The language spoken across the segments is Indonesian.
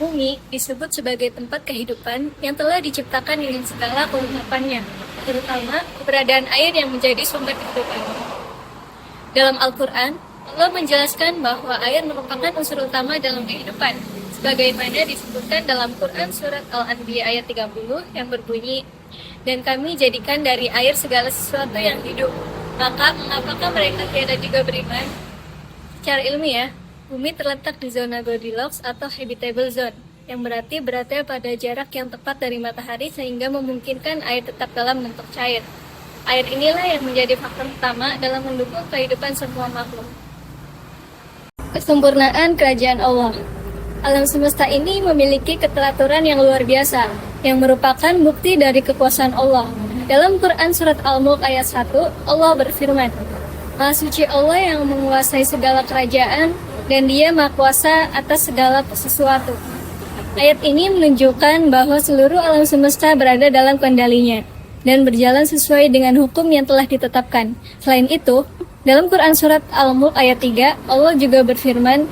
Bumi disebut sebagai tempat kehidupan yang telah diciptakan dengan segala kelengkapannya, terutama keberadaan air yang menjadi sumber kehidupan. Dalam Al-Quran, Allah menjelaskan bahwa air merupakan unsur utama dalam kehidupan, sebagaimana disebutkan dalam Quran Surat Al-Anbiya ayat 30 yang berbunyi, "Dan kami jadikan dari air segala sesuatu yang hidup, maka mengapakah mereka tiada juga beriman?" Secara ilmiah, bumi terletak di zona Goldilocks atau habitable zone, yang berarti berada pada jarak yang tepat dari matahari sehingga memungkinkan air tetap dalam bentuk cair. Air inilah yang menjadi faktor utama dalam mendukung kehidupan semua makhluk. Kesempurnaan kerajaan Allah. Alam semesta ini memiliki keteraturan yang luar biasa, yang merupakan bukti dari kekuasaan Allah. Dalam Quran Surat Al-Mulk ayat 1, Allah berfirman, "Maha suci Allah yang menguasai segala kerajaan, dan Dia Maha Kuasa atas segala sesuatu." Ayat ini menunjukkan bahwa seluruh alam semesta berada dalam kendalinya dan berjalan sesuai dengan hukum yang telah ditetapkan. Selain itu, dalam Quran Surat Al-Mulk ayat 3, Allah juga berfirman,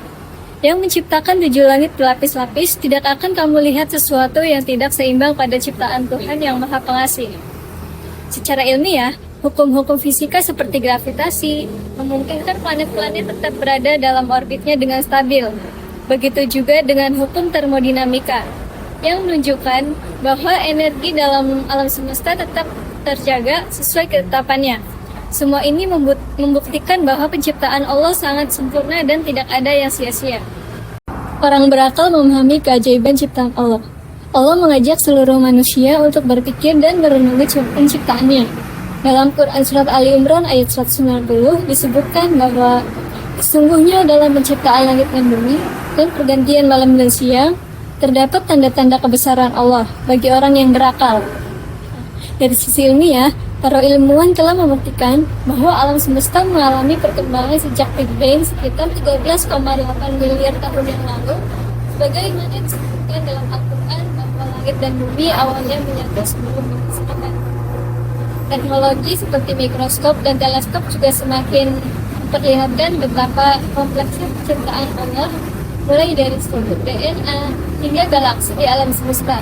"Yang menciptakan 7 langit berlapis-lapis, tidak akan kamu lihat sesuatu yang tidak seimbang pada ciptaan Tuhan yang Maha Pengasih." Secara ilmiah, hukum-hukum fisika seperti gravitasi memungkinkan planet-planet tetap berada dalam orbitnya dengan stabil. Begitu juga dengan hukum termodinamika, yang menunjukkan bahwa energi dalam alam semesta tetap terjaga sesuai ketetapannya. Semua ini membuktikan bahwa penciptaan Allah sangat sempurna dan tidak ada yang sia-sia. Orang berakal memahami keajaiban ciptaan Allah. Allah mengajak seluruh manusia untuk berpikir dan merenungi penciptaannya. Dalam Quran Surat Ali Imran ayat 190 disebutkan bahwa sesungguhnya dalam penciptaan langit dan bumi dan pergantian malam dan siang terdapat tanda-tanda kebesaran Allah bagi orang yang berakal. Dari sisi ilmiah, para ilmuwan telah membuktikan bahwa alam semesta mengalami perkembangan sejak Big Bang sekitar 13,8 miliar tahun yang lalu, sebagaimana disebutkan dalam Al-Quran bahwa langit dan bumi awalnya menyatu sebelum diciptakan. Teknologi seperti mikroskop dan teleskop juga semakin memperlihatkan betapa kompleksnya penciptaan Allah, mulai dari struktur DNA hingga galaksi di alam semesta.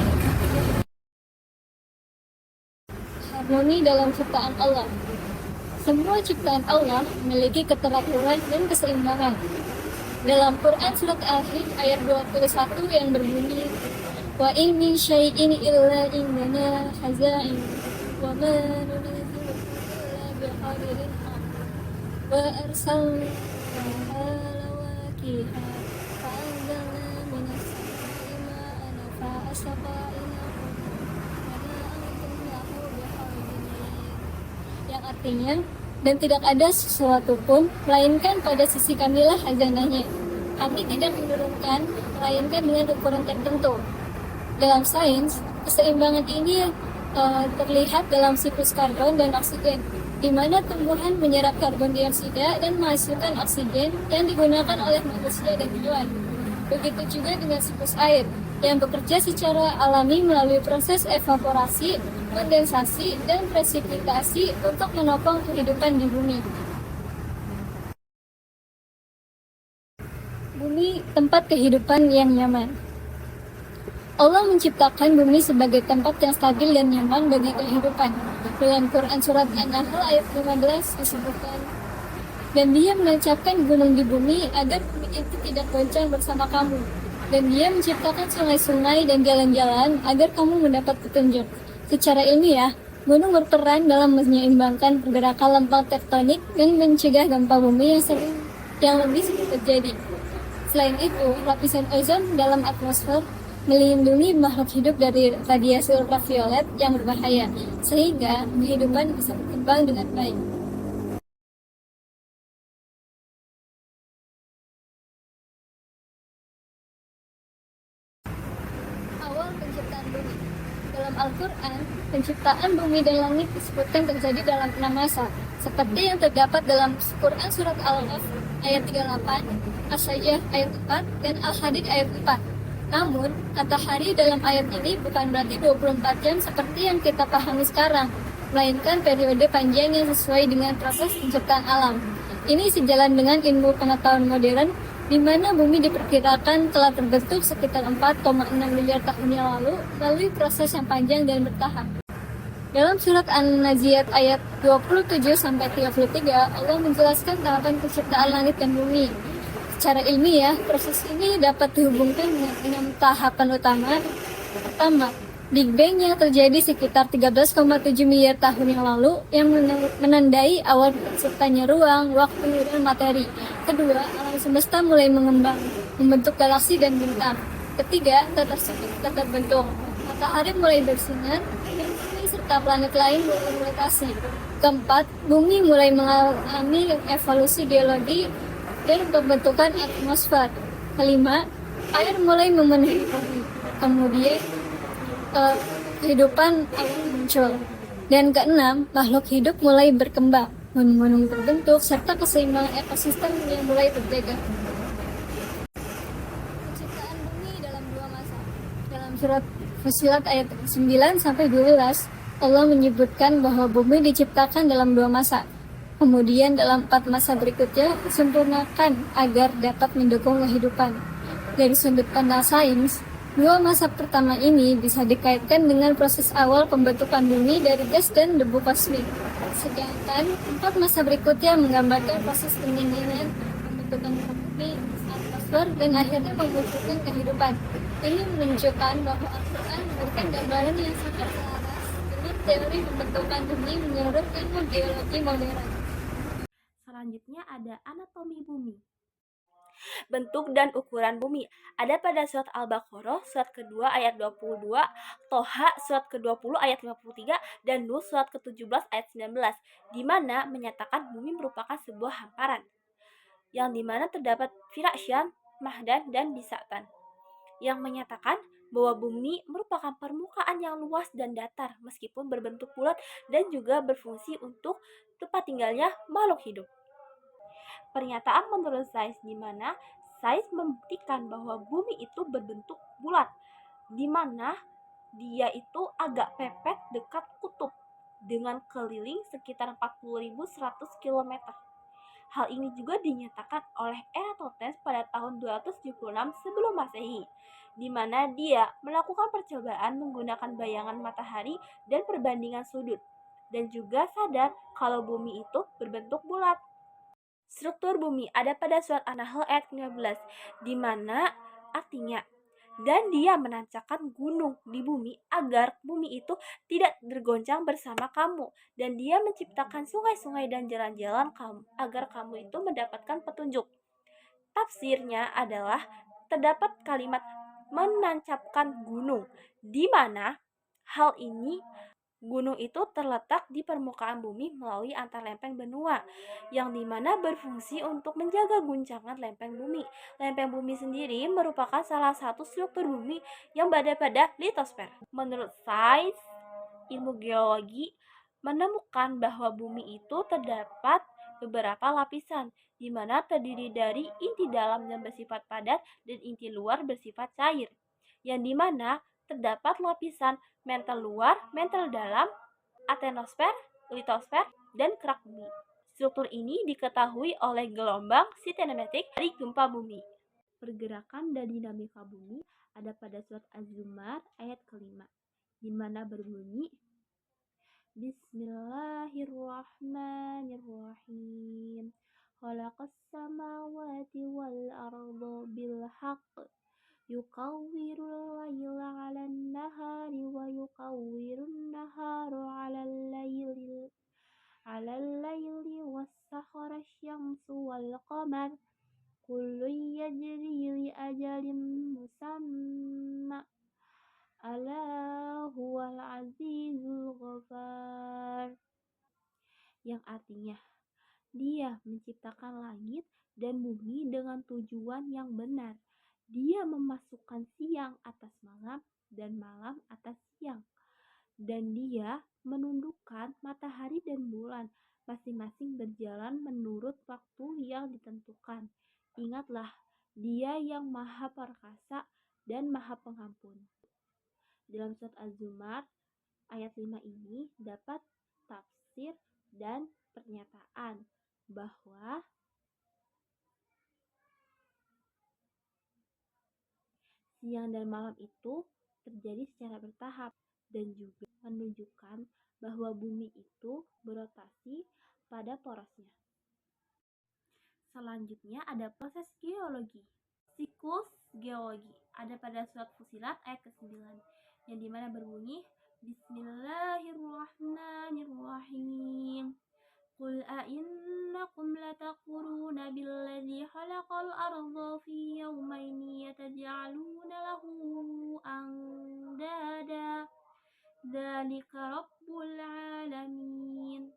Harmoni dalam ciptaan Allah. Semua ciptaan Allah memiliki keteraturan dan keseimbangan. Dalam Quran Surat Al-Hijr ayat 21 yang berbunyi, "Wa in min syai'in illa indana khaza'in wa ma nunazzilu illa biqadarin wa arsalnaha lawaqiha fa'anzalna minas sama'i ma'an fa'asqainakum yang artinya, dan tidak ada sesuatu pun melainkan pada sisi kamilah khazanahnya. Kami tidak menurunkan melainkan dengan ukuran tertentu. Dalam sains, keseimbangan ini terlihat dalam siklus karbon dan oksigen, di mana tumbuhan menyerap karbon dioksida dan menghasilkan oksigen yang digunakan oleh manusia dan hewan. Begitu juga dengan siklus air, yang bekerja secara alami melalui proses evaporasi, kondensasi, dan presipitasi untuk menopang kehidupan di bumi. Bumi, tempat kehidupan yang nyaman. Allah menciptakan bumi sebagai tempat yang stabil dan nyaman bagi kehidupan. Dalam Quran Surat An-Nahl ayat 15 disebutkan, "Dan Dia menancapkan gunung di bumi agar bumi itu tidak goncang bersama kamu. Dan Dia menciptakan sungai-sungai dan jalan-jalan agar kamu mendapat petunjuk." Secara ilmiah, gunung berperan dalam menyeimbangkan pergerakan lempeng tektonik dan mencegah gempa bumi yang lebih sering terjadi. Selain itu, lapisan ozon dalam atmosfer melindungi makhluk hidup dari radiasi ultraviolet yang berbahaya, sehingga kehidupan bisa berkembang dengan baik. Awal penciptaan bumi. Dalam Al-Quran, penciptaan bumi dan langit disebutkan terjadi dalam 6 masa, seperti yang terdapat dalam Quran Surat Al-Qaf ayat 38, As-Sajdah ayat 4, dan Al-Hadid ayat 4. Namun, kata hari dalam ayat ini bukan berarti 24 jam seperti yang kita pahami sekarang, melainkan periode panjang yang sesuai dengan proses penciptaan alam. Ini sejalan dengan ilmu pengetahuan modern di mana bumi diperkirakan telah terbentuk sekitar 4,6 miliar tahun yang lalu melalui proses yang panjang dan bertahap. Dalam surat An-Naziat ayat 27-33, Allah menjelaskan tahapan penciptaan langit dan bumi. Secara ilmiah, proses ini dapat dihubungkan dengan 6 tahapan utama. Pertama, Big Bang yang terjadi sekitar 13,7 miliar tahun yang lalu yang menandai awal terciptanya ruang, waktu, dan materi. Kedua, alam semesta mulai mengembang, membentuk galaksi dan bintang. Ketiga, tata bentuk. Matahari mulai bersinar, dan bumi serta planet lain mulai berotasi. Keempat, bumi mulai mengalami evolusi geologi dan pembentukan atmosfer. Kelima, air mulai memenuhi bumi. Kemudian, kehidupan awal muncul. Dan keenam, makhluk hidup mulai berkembang, gunung-gunung terbentuk, serta keseimbangan ekosistem yang mulai terjaga. Penciptaan bumi dalam 2 masa. Dalam surat Fussilat ayat 9-12, Allah menyebutkan bahwa bumi diciptakan dalam 2 masa. Kemudian dalam 4 masa berikutnya disempurnakan agar dapat mendukung kehidupan. Dari sudut pandang sains, 2 masa pertama ini bisa dikaitkan dengan proses awal pembentukan bumi dari gas dan debu kosmik. Sedangkan 4 masa berikutnya menggambarkan proses pendinginan, pembentukan bumi, atmosfer, dan akhirnya memunculkan kehidupan. Ini menunjukkan bahwa Al-Quran memberikan gambaran yang sangat selaras dengan teori pembentukan bumi menurut ilmu geologi modern. Selanjutnya ada anatomi bumi. Bentuk dan ukuran bumi ada pada surat Al-Baqarah surat kedua ayat 22, Toha surat ke-20 ayat 53, dan Nuh surat ke-17 ayat 19, di mana menyatakan bumi merupakan sebuah hamparan, yang dimana terdapat Firaksyan, Mahdan, dan Bisatan, yang menyatakan bahwa bumi merupakan permukaan yang luas dan datar meskipun berbentuk bulat dan juga berfungsi untuk tempat tinggalnya makhluk hidup. Pernyataan menurut sains di mana sains membuktikan bahwa bumi itu berbentuk bulat, di mana dia itu agak pepet dekat kutub dengan keliling sekitar 40.100 km. Hal ini juga dinyatakan oleh Eratosthenes pada tahun 276 sebelum Masehi, di mana dia melakukan percobaan menggunakan bayangan matahari dan perbandingan sudut, dan juga sadar kalau bumi itu berbentuk bulat. Struktur bumi ada pada surat An-Nahl ayat 15, di mana artinya dan dia menancapkan gunung di bumi agar bumi itu tidak bergoncang bersama kamu, dan dia menciptakan sungai-sungai dan jalan-jalan kamu agar kamu itu mendapatkan petunjuk. Tafsirnya adalah terdapat kalimat menancapkan gunung, di mana hal ini gunung itu terletak di permukaan bumi melalui antar lempeng benua, yang dimana berfungsi untuk menjaga guncangan lempeng bumi. Lempeng bumi sendiri merupakan salah satu struktur bumi yang berada pada litosfer. Menurut sains ilmu geologi, menemukan bahwa bumi itu terdapat beberapa lapisan, di mana terdiri dari inti dalam yang bersifat padat dan inti luar bersifat cair, yang dimana terdapat lapisan mantel luar, mantel dalam, atenosfer, litosfer, dan kerak bumi. Struktur ini diketahui oleh gelombang sinematik dari gempa bumi. Pergerakan dan dinamika bumi ada pada surat Az-Zumar ayat ke-5, di mana berbunyi Bismillahirrahmanirrahim. Khalaqas samawati wal arda bil haqq yukawwirul layla 'alan nahari wa yukawwirun nahara 'alal layli was-sakhara asy-syamsu wal qamar kullun yajri li ajalin musamma ala huwal azizul ghafar, yang artinya dia menciptakan langit dan bumi dengan tujuan yang benar. Dia memasukkan siang atas malam dan malam atas siang, dan dia menundukkan matahari dan bulan masing-masing berjalan menurut waktu yang ditentukan. Ingatlah, dia yang maha perkasa dan maha pengampun. Dalam surat Az-Zumar ayat 5 ini dapat tafsir dan pernyataan bahwa siang dan malam itu terjadi secara bertahap dan juga menunjukkan bahwa bumi itu berotasi pada porosnya. Selanjutnya ada proses geologi. Siklus geologi ada pada surat Fussilat ayat ke-9 yang dimana berbunyi Bismillahirrahmanirrahim. Qul a'innakum latakfuruna billadzi khalaqal arda fi yawmaini yataj'aluna lahu andada dzalika rabbul alamin.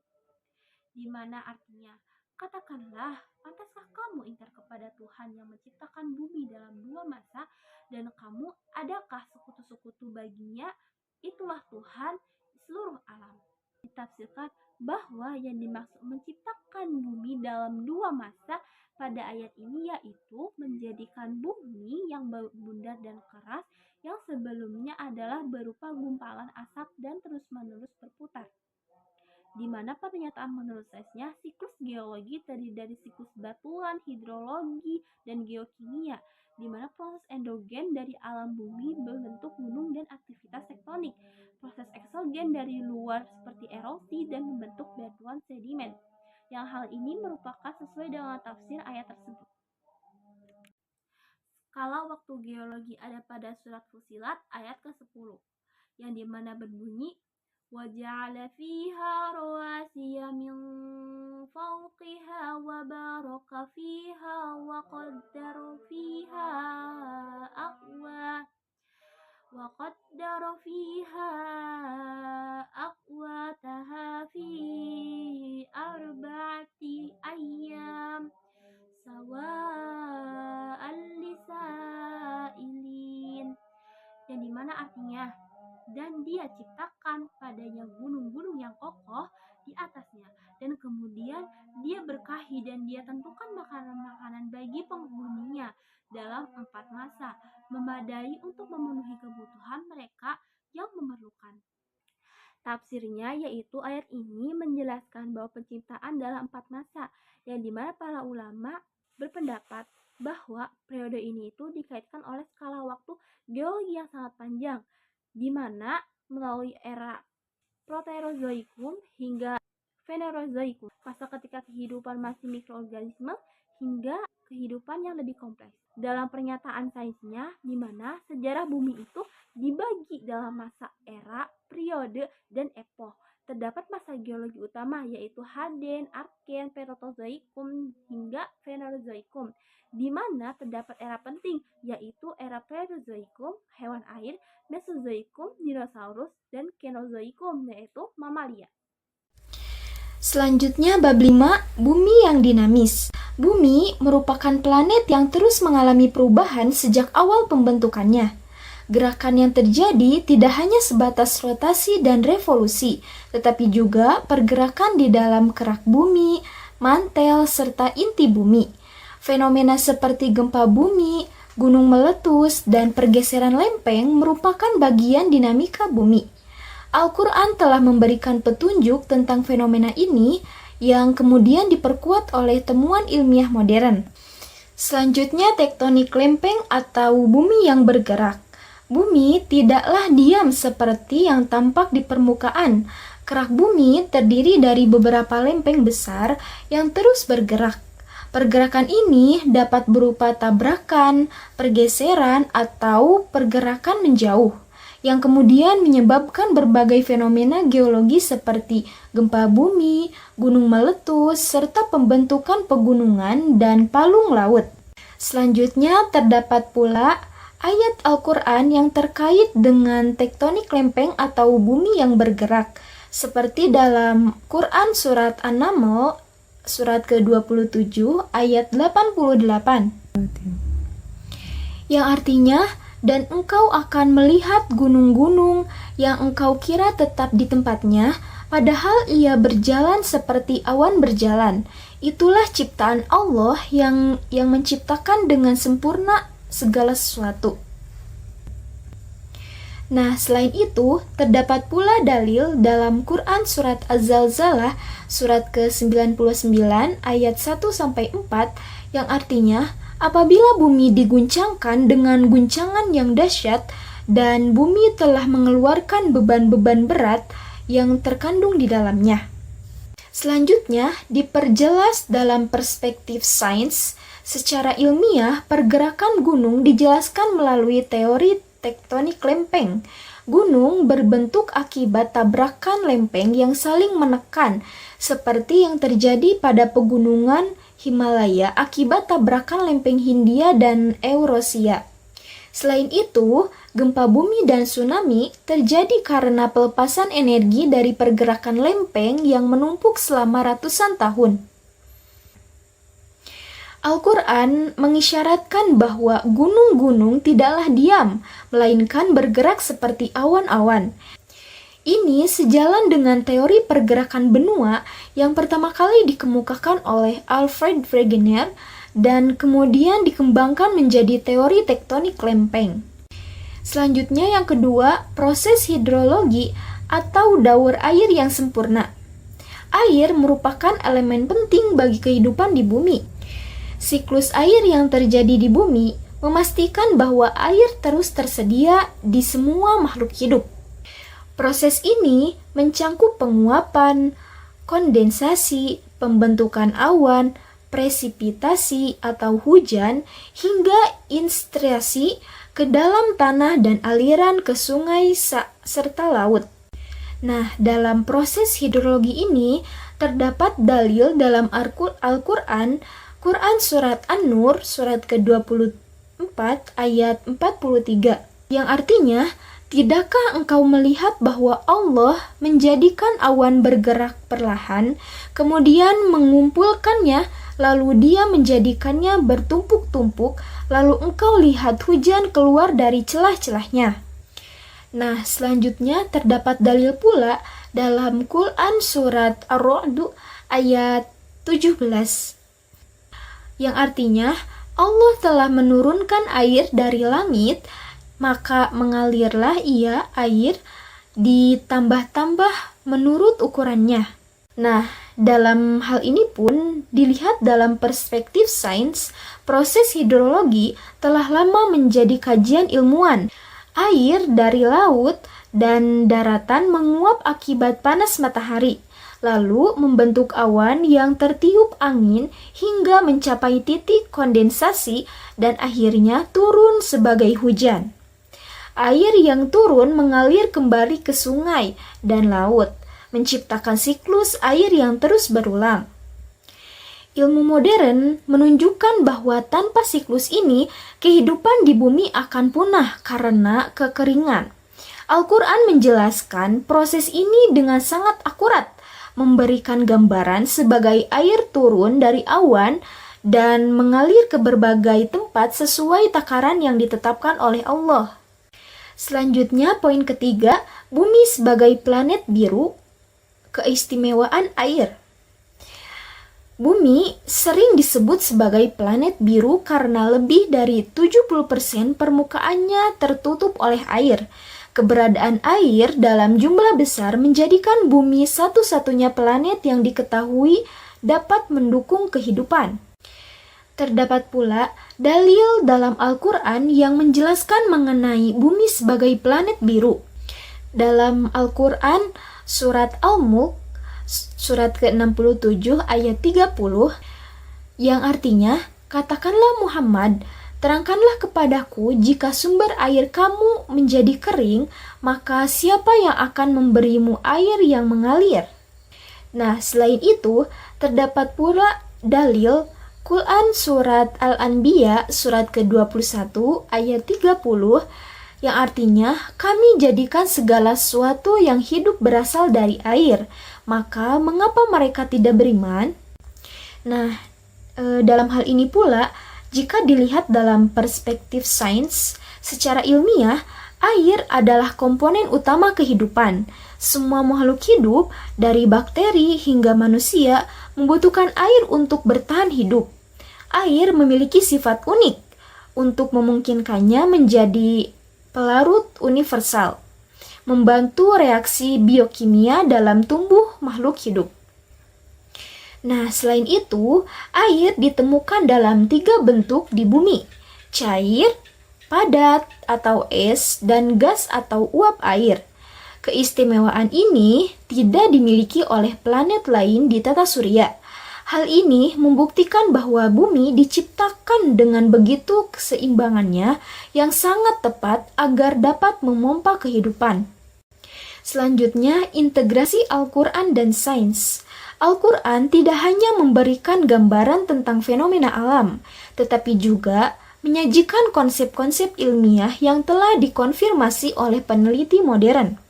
Di mana artinya, katakanlah, pantaskah kamu ingkar kepada Tuhan yang menciptakan bumi dalam 2 masa dan kamu adakah sekutu-sekutu baginya? Itulah Tuhan seluruh alam. Ditafsirkan bahwa yang dimaksud menciptakan bumi dalam 2 masa pada ayat ini yaitu menjadikan bumi yang bundar dan keras yang sebelumnya adalah berupa gumpalan asap dan terus-menerus berputar. Di mana pernyataan menurut sainsnya, siklus geologi terdiri dari siklus batuan, hidrologi, dan geokimia, di mana proses endogen dari alam bumi berbentuk gunung dan aktivitas tektonik, proses eksogen dari luar seperti erosi dan membentuk batuan sedimen, yang hal ini merupakan sesuai dengan tafsir ayat tersebut. Skala waktu geologi ada pada surat Fussilat ayat ke-10, yang dimana berbunyi وَجَعَلَ فِيهَا رَوَاسِيَ مِنْ فَوْقِهَا وَبَارَكَ فِيهَا وَقَدَّرَ فِيهَا أَقْوَاتَهَا فِي 4 أَيَّامٍ سَوَاءً لِسَائِلِينَ, yang dimana artinya, dan dia ciptakan padanya gunung-gunung yang kokoh di atasnya, dan kemudian dia berkahi dan dia tentukan makanan-makanan bagi penghuninya dalam 4 masa, memadai untuk memenuhi kebutuhan mereka yang memerlukan. Tafsirnya yaitu ayat ini menjelaskan bahwa penciptaan dalam 4 masa, yang dimana para ulama berpendapat bahwa periode ini itu dikaitkan oleh skala waktu geologi yang sangat panjang, di mana melalui era Proterozoikum hingga Phanerozoikum, masa ketika kehidupan masih mikroorganisme hingga kehidupan yang lebih kompleks. Dalam pernyataan sainsnya, di mana sejarah bumi itu dibagi dalam masa, era, periode, dan epoch. Terdapat masa geologi utama yaitu Haden, Arken, Proterozoikum hingga Phanerozoikum, di mana terdapat era penting yaitu era Paleozoikum, hewan air, Mesozoikum, dinosaurus, dan Kenozoikum, yaitu mamalia. Selanjutnya bab 5, bumi yang dinamis. Bumi merupakan planet yang terus mengalami perubahan sejak awal pembentukannya. Gerakan yang terjadi tidak hanya sebatas rotasi dan revolusi, tetapi juga pergerakan di dalam kerak bumi, mantel, serta inti bumi. Fenomena seperti gempa bumi, gunung meletus, dan pergeseran lempeng merupakan bagian dinamika bumi. Al-Quran telah memberikan petunjuk tentang fenomena ini yang kemudian diperkuat oleh temuan ilmiah modern. Selanjutnya, tektonik lempeng atau bumi yang bergerak. Bumi tidaklah diam seperti yang tampak di permukaan. Kerak bumi terdiri dari beberapa lempeng besar yang terus bergerak. Pergerakan ini dapat berupa tabrakan, pergeseran, atau pergerakan menjauh, yang kemudian menyebabkan berbagai fenomena geologi seperti gempa bumi, gunung meletus, serta pembentukan pegunungan dan palung laut. Selanjutnya terdapat pula ayat Al-Quran yang terkait dengan tektonik lempeng atau bumi yang bergerak, seperti dalam Quran Surat An-Naml, surat ke-27, ayat 88. Yang artinya, dan engkau akan melihat gunung-gunung yang engkau kira tetap di tempatnya, padahal ia berjalan seperti awan berjalan. Itulah ciptaan Allah yang menciptakan dengan sempurna segala sesuatu. Nah, selain itu, terdapat pula dalil dalam Quran Surat Az-Zalzalah, surat ke-99, ayat 1-4, yang artinya, Apabila bumi diguncangkan dengan guncangan yang dahsyat dan bumi telah mengeluarkan beban-beban berat yang terkandung di dalamnya. Selanjutnya, diperjelas dalam perspektif sains. Secara ilmiah, pergerakan gunung dijelaskan melalui teori tektonik lempeng. Gunung berbentuk akibat tabrakan lempeng yang saling menekan, seperti yang terjadi pada pegunungan Himalaya akibat tabrakan lempeng Hindia dan Eurasia. Selain itu, gempa bumi dan tsunami terjadi karena pelepasan energi dari pergerakan lempeng yang menumpuk selama ratusan tahun. Al-Quran mengisyaratkan bahwa gunung-gunung tidaklah diam, melainkan bergerak seperti awan-awan. Ini sejalan dengan teori pergerakan benua yang pertama kali dikemukakan oleh Alfred Wegener dan kemudian dikembangkan menjadi teori tektonik lempeng. Selanjutnya yang kedua, proses hidrologi atau daur air yang sempurna. Air merupakan elemen penting bagi kehidupan di bumi. Siklus air yang terjadi di bumi memastikan bahwa air terus tersedia di semua makhluk hidup. Proses ini mencangkup penguapan, kondensasi, pembentukan awan, presipitasi atau hujan, hingga infiltrasi ke dalam tanah dan aliran ke sungai serta laut. Nah, dalam proses hidrologi ini terdapat dalil dalam Al-Quran, Quran Surat An-Nur, surat ke-24 ayat 43, yang artinya, tidakkah engkau melihat bahwa Allah menjadikan awan bergerak perlahan, kemudian mengumpulkannya, lalu dia menjadikannya bertumpuk-tumpuk, lalu engkau lihat hujan keluar dari celah-celahnya. Nah, selanjutnya terdapat dalil pula dalam Quran Surat Ar-Ra'd ayat 17, yang artinya Allah telah menurunkan air dari langit, maka mengalirlah ia air ditambah-tambah menurut ukurannya. Nah, dalam hal ini pun dilihat dalam perspektif sains, proses hidrologi telah lama menjadi kajian ilmuwan. Air dari laut dan daratan menguap akibat panas matahari, lalu membentuk awan yang tertiup angin hingga mencapai titik kondensasi dan akhirnya turun sebagai hujan. Air yang turun mengalir kembali ke sungai dan laut, menciptakan siklus air yang terus berulang. Ilmu modern menunjukkan bahwa tanpa siklus ini, kehidupan di bumi akan punah karena kekeringan. Al-Quran menjelaskan proses ini dengan sangat akurat, memberikan gambaran sebagai air turun dari awan dan mengalir ke berbagai tempat sesuai takaran yang ditetapkan oleh Allah. Selanjutnya, poin ketiga, bumi sebagai planet biru, keistimewaan air. Bumi sering disebut sebagai planet biru karena lebih dari 70% permukaannya tertutup oleh air. Keberadaan air dalam jumlah besar menjadikan bumi satu-satunya planet yang diketahui dapat mendukung kehidupan. Terdapat pula dalil dalam Al-Quran yang menjelaskan mengenai bumi sebagai planet biru. Dalam Al-Quran, surat Al-Mulk, surat ke-67 ayat 30, yang artinya, katakanlah Muhammad, terangkanlah kepadaku jika sumber air kamu menjadi kering, maka siapa yang akan memberimu air yang mengalir? Nah, selain itu, terdapat pula dalil Quran surat Al-Anbiya surat ke-21 ayat 30, yang artinya, kami jadikan segala sesuatu yang hidup berasal dari air, maka mengapa mereka tidak beriman? Nah, dalam hal ini pula, jika dilihat dalam perspektif sains, secara ilmiah, air adalah komponen utama kehidupan. Semua makhluk hidup, dari bakteri hingga manusia, membutuhkan air untuk bertahan hidup. Air memiliki sifat unik untuk memungkinkannya menjadi pelarut universal, membantu reaksi biokimia dalam tumbuh makhluk hidup. Nah, selain itu, air ditemukan dalam 3 bentuk di bumi: cair, padat atau es, dan gas atau uap air. Keistimewaan ini tidak dimiliki oleh planet lain di tata surya. Hal ini membuktikan bahwa bumi diciptakan dengan begitu keseimbangannya yang sangat tepat agar dapat memompa kehidupan. Selanjutnya, integrasi Al-Quran dan sains. Al-Quran tidak hanya memberikan gambaran tentang fenomena alam, tetapi juga menyajikan konsep-konsep ilmiah yang telah dikonfirmasi oleh peneliti modern.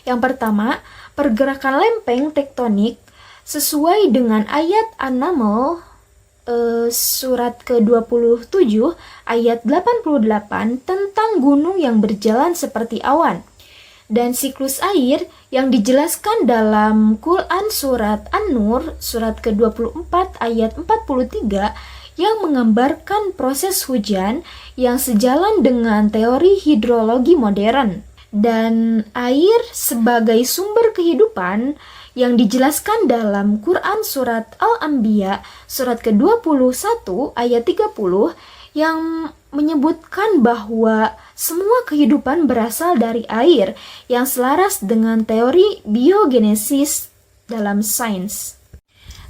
Yang pertama, pergerakan lempeng tektonik sesuai dengan ayat An-Naml surat ke-27 ayat 88 tentang gunung yang berjalan seperti awan. Dan siklus air yang dijelaskan dalam Quran surat An-Nur surat ke-24 ayat 43 yang menggambarkan proses hujan yang sejalan dengan teori hidrologi modern. Dan air sebagai sumber kehidupan yang dijelaskan dalam Quran surat Al-Anbiya surat ke-21 ayat 30 yang menyebutkan bahwa semua kehidupan berasal dari air yang selaras dengan teori biogenesis dalam sains.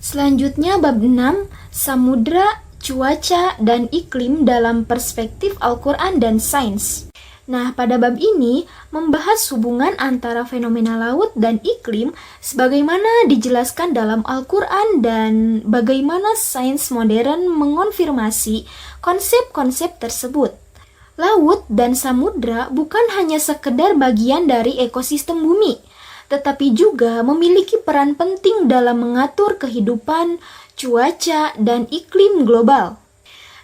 Selanjutnya bab 6, samudra, cuaca, dan iklim dalam perspektif Al-Quran dan sains. Nah, pada bab ini membahas hubungan antara fenomena laut dan iklim sebagaimana dijelaskan dalam Al-Quran dan bagaimana sains modern mengonfirmasi konsep-konsep tersebut. Laut dan samudra bukan hanya sekedar bagian dari ekosistem bumi, tetapi juga memiliki peran penting dalam mengatur kehidupan, cuaca, dan iklim global.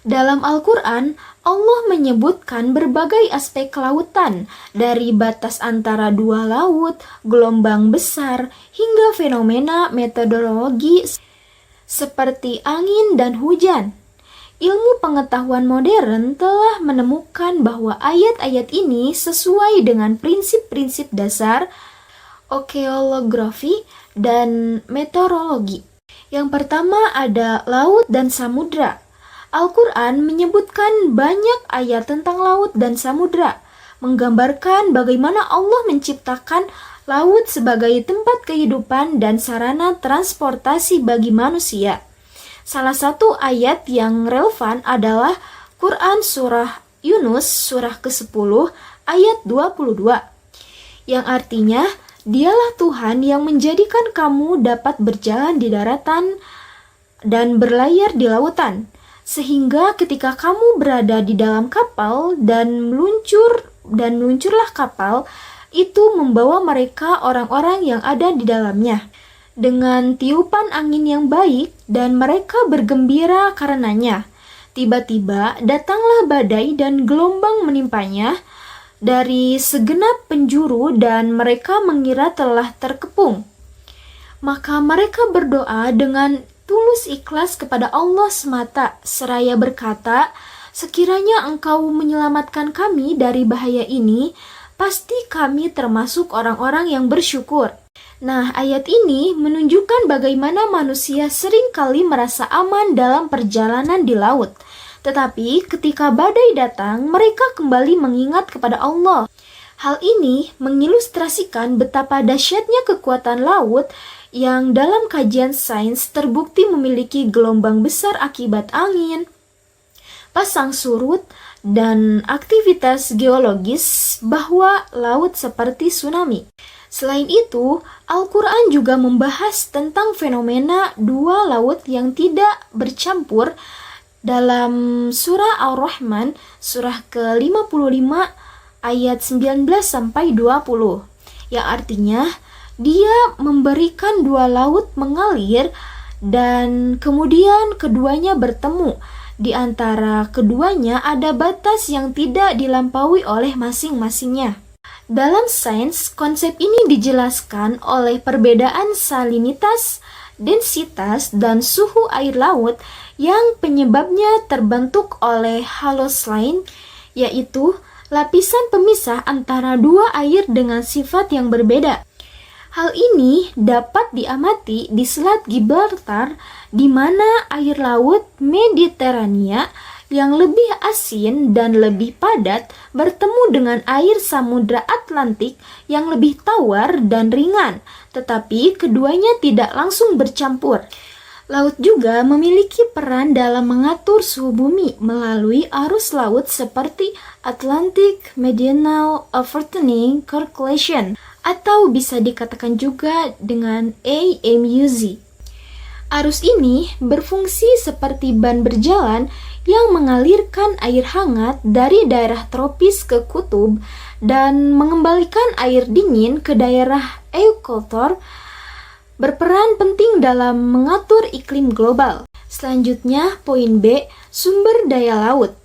Dalam Al-Quran, Allah menyebutkan berbagai aspek kelautan, dari batas antara dua laut, gelombang besar, hingga fenomena metodologi seperti angin dan hujan. Ilmu pengetahuan modern telah menemukan bahwa ayat-ayat ini sesuai dengan prinsip-prinsip dasar okeanografi dan meteorologi. Yang pertama ada laut dan samudra. Al-Quran menyebutkan banyak ayat tentang laut dan samudra, menggambarkan bagaimana Allah menciptakan laut sebagai tempat kehidupan dan sarana transportasi bagi manusia. Salah satu ayat yang relevan adalah Quran surah Yunus surah ke-10 ayat 22, yang artinya, "Dialah Tuhan yang menjadikan kamu dapat berjalan di daratan dan berlayar di lautan, sehingga ketika kamu berada di dalam kapal dan meluncurlah kapal, itu membawa mereka orang-orang yang ada di dalamnya dengan tiupan angin yang baik dan mereka bergembira karenanya. Tiba-tiba datanglah badai dan gelombang menimpanya dari segenap penjuru dan mereka mengira telah terkepung. Maka mereka berdoa dengan tulus ikhlas kepada Allah semata, seraya berkata, sekiranya Engkau menyelamatkan kami dari bahaya ini, pasti kami termasuk orang-orang yang bersyukur. Nah, ayat ini menunjukkan bagaimana manusia seringkali merasa aman dalam perjalanan di laut. Tetapi ketika badai datang, mereka kembali mengingat kepada Allah. Hal ini mengilustrasikan betapa dahsyatnya kekuatan laut yang dalam kajian sains terbukti memiliki gelombang besar akibat angin, pasang surut, dan aktivitas geologis bahwa laut seperti tsunami. Selain itu, Al-Quran juga membahas tentang fenomena dua laut yang tidak bercampur dalam surah Ar-Rahman, surah ke-55 ayat 19-20, yang artinya, Dia memberikan dua laut mengalir dan kemudian keduanya bertemu. Di antara keduanya ada batas yang tidak dilampaui oleh masing-masingnya. Dalam sains, konsep ini dijelaskan oleh perbedaan salinitas, densitas, dan suhu air laut yang penyebabnya terbentuk oleh halos lain, yaitu lapisan pemisah antara dua air dengan sifat yang berbeda. Hal ini dapat diamati di Selat Gibraltar, di mana air laut Mediterania yang lebih asin dan lebih padat bertemu dengan air Samudra Atlantik yang lebih tawar dan ringan, tetapi keduanya tidak langsung bercampur. Laut juga memiliki peran dalam mengatur suhu bumi melalui arus laut seperti Atlantic Meridional Overturning Calculation, atau bisa dikatakan juga dengan AMUZ. Arus ini berfungsi seperti ban berjalan yang mengalirkan air hangat dari daerah tropis ke kutub dan mengembalikan air dingin ke daerah ekuator, berperan penting dalam mengatur iklim global. Selanjutnya, poin B, sumber daya laut.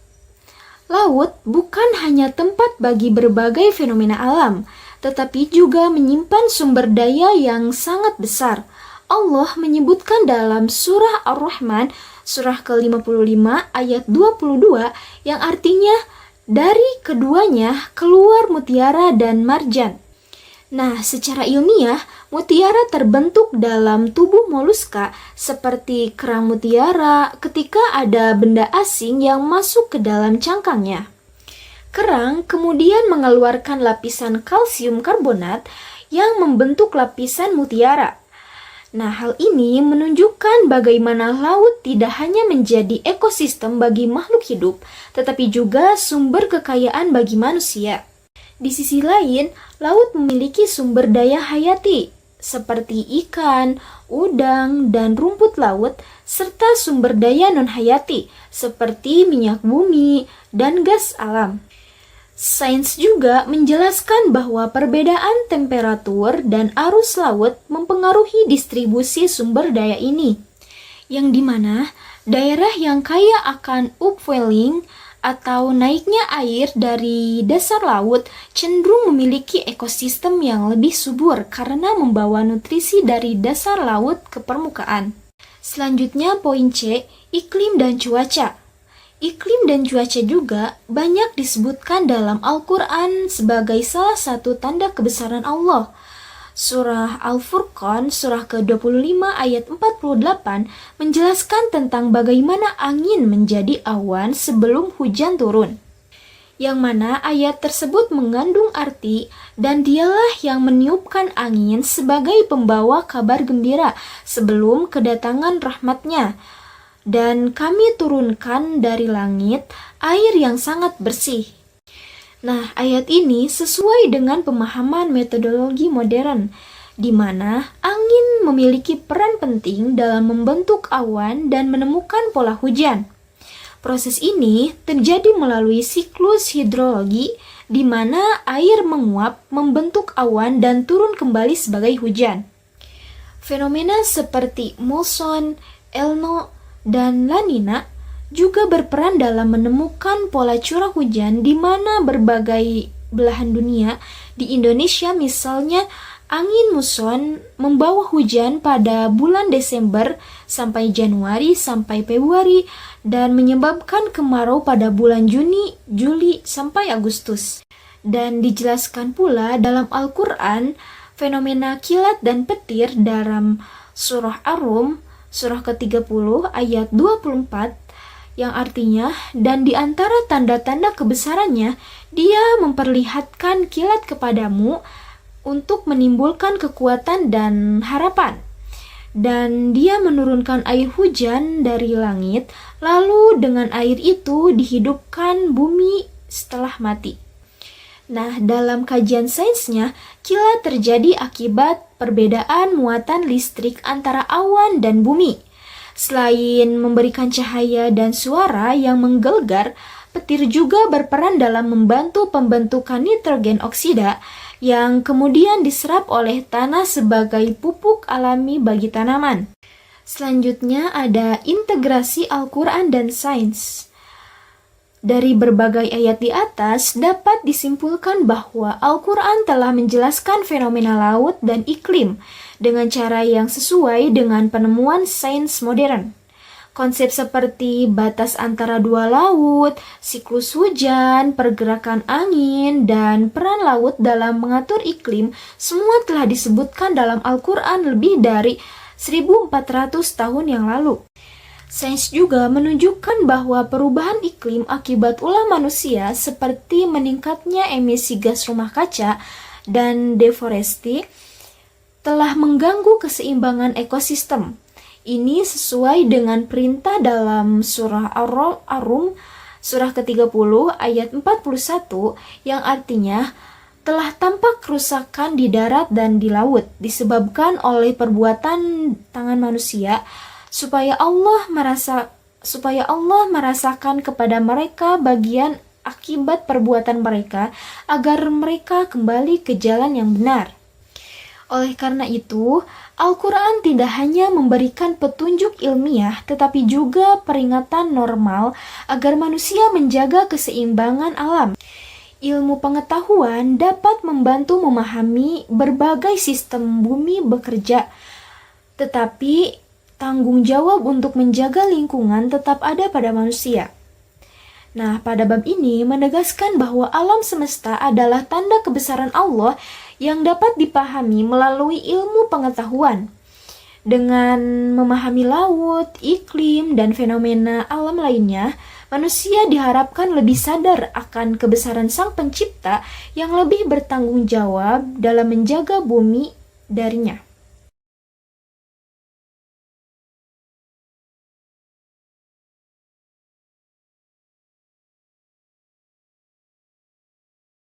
Laut bukan hanya tempat bagi berbagai fenomena alam, tetapi juga menyimpan sumber daya yang sangat besar. Allah menyebutkan dalam surah Ar-Rahman, surah ke-55 ayat 22, yang artinya dari keduanya keluar mutiara dan marjan. Nah, secara ilmiah, mutiara terbentuk dalam tubuh moluska seperti kerang mutiara ketika ada benda asing yang masuk ke dalam cangkangnya. Kerang kemudian mengeluarkan lapisan kalsium karbonat yang membentuk lapisan mutiara. Nah, hal ini menunjukkan bagaimana laut tidak hanya menjadi ekosistem bagi makhluk hidup, tetapi juga sumber kekayaan bagi manusia. Di sisi lain, laut memiliki sumber daya hayati, seperti ikan, udang, dan rumput laut, serta sumber daya non-hayati, seperti minyak bumi dan gas alam. Sains juga menjelaskan bahwa perbedaan temperatur dan arus laut mempengaruhi distribusi sumber daya ini, yang dimana daerah yang kaya akan upwelling atau naiknya air dari dasar laut cenderung memiliki ekosistem yang lebih subur karena membawa nutrisi dari dasar laut ke permukaan. Selanjutnya poin C, iklim dan cuaca. Iklim dan cuaca juga banyak disebutkan dalam Al-Quran sebagai salah satu tanda kebesaran Allah. Surah Al-Furqan, surah ke-25 ayat 48 menjelaskan tentang bagaimana angin menjadi awan sebelum hujan turun. Yang mana ayat tersebut mengandung arti, dan dialah yang meniupkan angin sebagai pembawa kabar gembira sebelum kedatangan rahmatnya. Dan kami turunkan dari langit air yang sangat bersih. Nah, ayat ini sesuai dengan pemahaman metodologi modern, di mana angin memiliki peran penting dalam membentuk awan dan menemukan pola hujan. Proses ini terjadi melalui siklus hidrologi, di mana air menguap, membentuk awan, dan turun kembali sebagai hujan. Fenomena seperti muson, El Niño, dan La Nina juga berperan dalam menemukan pola curah hujan di mana berbagai belahan dunia. Di Indonesia misalnya, angin muson membawa hujan pada bulan Desember sampai Januari sampai Februari dan menyebabkan kemarau pada bulan Juni, Juli sampai Agustus. Dan dijelaskan pula dalam Al-Quran fenomena kilat dan petir dalam surah Ar-Rum, surah ke-30 ayat 24, yang artinya, dan di antara tanda-tanda kebesarannya, dia memperlihatkan kilat kepadamu untuk menimbulkan kekuatan dan harapan. Dan dia menurunkan air hujan dari langit, lalu dengan air itu dihidupkan bumi setelah mati. Nah, dalam kajian sainsnya, kilat terjadi akibat perbedaan muatan listrik antara awan dan bumi. Selain memberikan cahaya dan suara yang menggelegar, petir juga berperan dalam membantu pembentukan nitrogen oksida yang kemudian diserap oleh tanah sebagai pupuk alami bagi tanaman. Selanjutnya ada integrasi Al-Quran dan sains. Dari berbagai ayat di atas dapat disimpulkan bahwa Al-Quran telah menjelaskan fenomena laut dan iklim dengan cara yang sesuai dengan penemuan sains modern. Konsep seperti batas antara dua laut, siklus hujan, pergerakan angin, dan peran laut dalam mengatur iklim semua telah disebutkan dalam Al-Quran lebih dari 1400 tahun yang lalu. Sains juga menunjukkan bahwa perubahan iklim akibat ulah manusia seperti meningkatnya emisi gas rumah kaca dan deforestasi telah mengganggu keseimbangan ekosistem. Ini sesuai dengan perintah dalam surah Ar-Rum, surah ke-30 ayat 41 yang artinya telah tampak kerusakan di darat dan di laut disebabkan oleh perbuatan tangan manusia supaya Allah merasakan kepada mereka bagian akibat perbuatan mereka agar mereka kembali ke jalan yang benar. Oleh karena itu, Al-Quran tidak hanya memberikan petunjuk ilmiah, tetapi juga peringatan normal agar manusia menjaga keseimbangan alam. Ilmu pengetahuan dapat membantu memahami berbagai sistem bumi bekerja, tetapi tanggung jawab untuk menjaga lingkungan tetap ada pada manusia. Nah, pada bab ini menegaskan bahwa alam semesta adalah tanda kebesaran Allah yang dapat dipahami melalui ilmu pengetahuan. Dengan memahami laut, iklim, dan fenomena alam lainnya, manusia diharapkan lebih sadar akan kebesaran Sang Pencipta yang lebih bertanggung jawab dalam menjaga bumi darinya.